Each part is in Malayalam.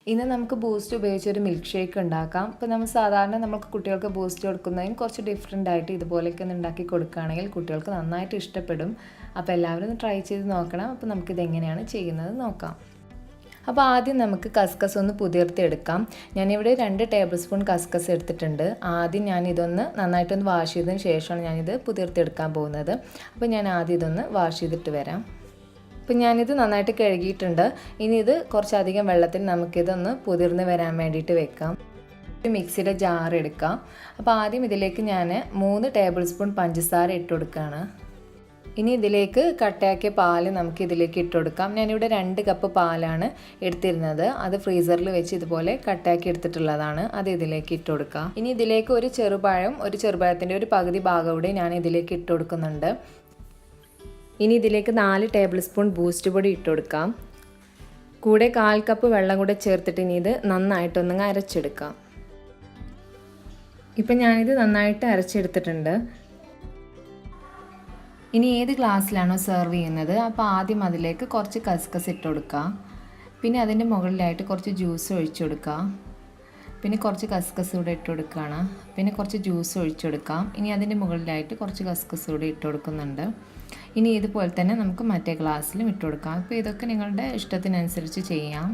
ഇന്ന് നമുക്ക് ബൂസ്റ്റ് ഉപയോഗിച്ച് ഒരു മിൽക്ക് ഷേക്ക് ഉണ്ടാക്കാം. അപ്പോൾ നമ്മൾ സാധാരണ നമുക്ക് കുട്ടികൾക്ക് ബൂസ്റ്റ് കൊടുക്കുന്നതിന് കുറച്ച് ഡിഫറെൻ്റ് ആയിട്ട് ഇതുപോലെയൊക്കെ ഒന്ന് ഉണ്ടാക്കി കൊടുക്കുകയാണെങ്കിൽ കുട്ടികൾക്ക് നന്നായിട്ട് ഇഷ്ടപ്പെടും. അപ്പോൾ എല്ലാവരും ഒന്ന് ട്രൈ ചെയ്ത് നോക്കണം. അപ്പോൾ നമുക്കിത് എങ്ങനെയാണ് ചെയ്യുന്നത് നോക്കാം. അപ്പോൾ ആദ്യം നമുക്ക് കസ്കസ് ഒന്ന് കുതിർത്തിയെടുക്കാം. ഞാനിവിടെ 2 ടേബിൾ സ്പൂൺ കസ്കസ് എടുത്തിട്ടുണ്ട്. ആദ്യം ഞാനിതൊന്ന് നന്നായിട്ടൊന്ന് വാഷ് ചെയ്തതിന് ശേഷമാണ് ഞാനിത് കുതിർത്തിയെടുക്കാൻ പോകുന്നത്. അപ്പോൾ ഞാൻ ആദ്യം ഇതൊന്ന് വാഷ് ചെയ്തിട്ട് വരാം. അപ്പോൾ ഞാനിത് നന്നായിട്ട് കഴുകിയിട്ടുണ്ട്. ഇനി ഇത് കുറച്ചധികം വെള്ളത്തിൽ നമുക്കിതൊന്ന് കുതിർന്ന് വരാൻ വേണ്ടിയിട്ട് വെക്കാം. ഒരു മിക്സിയുടെ ജാർ എടുക്കാം. അപ്പോൾ ആദ്യം ഇതിലേക്ക് ഞാൻ 3 ടേബിൾ സ്പൂൺ പഞ്ചസാര ഇട്ട് കൊടുക്കുകയാണ്. ഇനി ഇതിലേക്ക് കട്ടയാക്കിയ പാൽ നമുക്ക് ഇതിലേക്ക് ഇട്ട് കൊടുക്കാം. ഞാനിവിടെ 2 കപ്പ് പാലാണ് എടുത്തിരുന്നത്. അത് ഫ്രീസറിൽ വെച്ച് ഇതുപോലെ കട്ടയാക്കി എടുത്തിട്ടുള്ളതാണ്. അത് ഇതിലേക്ക് ഇട്ട് കൊടുക്കാം. ഇനി ഇതിലേക്ക് ഒരു ചെറുപഴത്തിൻ്റെ ഒരു പകുതി ഭാഗം കൂടി ഞാൻ ഇതിലേക്ക് ഇട്ട് കൊടുക്കുന്നുണ്ട്. ഇനി ഇതിലേക്ക് 4 ടേബിൾ സ്പൂൺ ബൂസ്റ്റ് പൊടി ഇട്ട് കൊടുക്കാം. കൂടെ 1/4 കപ്പ് വെള്ളം കൂടെ ചേർത്തിട്ട് ഇനി ഇത് നന്നായിട്ടൊന്ന് അരച്ചെടുക്കാം. ഇപ്പം ഞാനിത് നന്നായിട്ട് അരച്ചെടുത്തിട്ടുണ്ട്. ഇനി ഏത് ഗ്ലാസ്സിലാണോ സെർവ് ചെയ്യുന്നത് അപ്പോൾ ആദ്യം അതിലേക്ക് കുറച്ച് കസ്കസ് ഇട്ട് കൊടുക്കുക. പിന്നെ അതിൻ്റെ മുകളിലായിട്ട് കുറച്ച് ജ്യൂസ് ഒഴിച്ചു കൊടുക്കുക. പിന്നെ കുറച്ച് കസ്കസ് കൂടെ ഇട്ട് കൊടുക്കുകയാണ്. പിന്നെ കുറച്ച് ജ്യൂസ് ഒഴിച്ചു കൊടുക്കാം. ഇനി അതിൻ്റെ മുകളിലായിട്ട് കുറച്ച് കസ്കസ് കൂടെ ഇട്ട് കൊടുക്കുന്നുണ്ട്. ഇനി ഇതുപോലെ തന്നെ നമുക്ക് മറ്റേ ഗ്ലാസ്സിലും ഇട്ട് കൊടുക്കാം. അപ്പോൾ ഇതൊക്കെ നിങ്ങളുടെ ഇഷ്ടത്തിനനുസരിച്ച് ചെയ്യാം.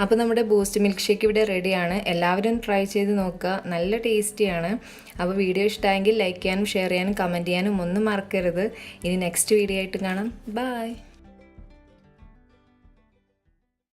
അപ്പോൾ നമ്മുടെ ബൂസ്റ്റ് മിൽക്ക് ഷേക്ക് ഇവിടെ റെഡിയാണ്. എല്ലാവരും ട്രൈ ചെയ്ത് നോക്കുക. നല്ല ടേസ്റ്റിയാണ്. അപ്പോൾ വീഡിയോ ഇഷ്ടമായെങ്കിൽ ലൈക്ക് ചെയ്യാനും ഷെയർ ചെയ്യാനും കമൻറ്റ് ചെയ്യാനും ഒന്നും മറക്കരുത്. ഇനി നെക്സ്റ്റ് വീഡിയോ ആയിട്ട് കാണാം. ബൈ.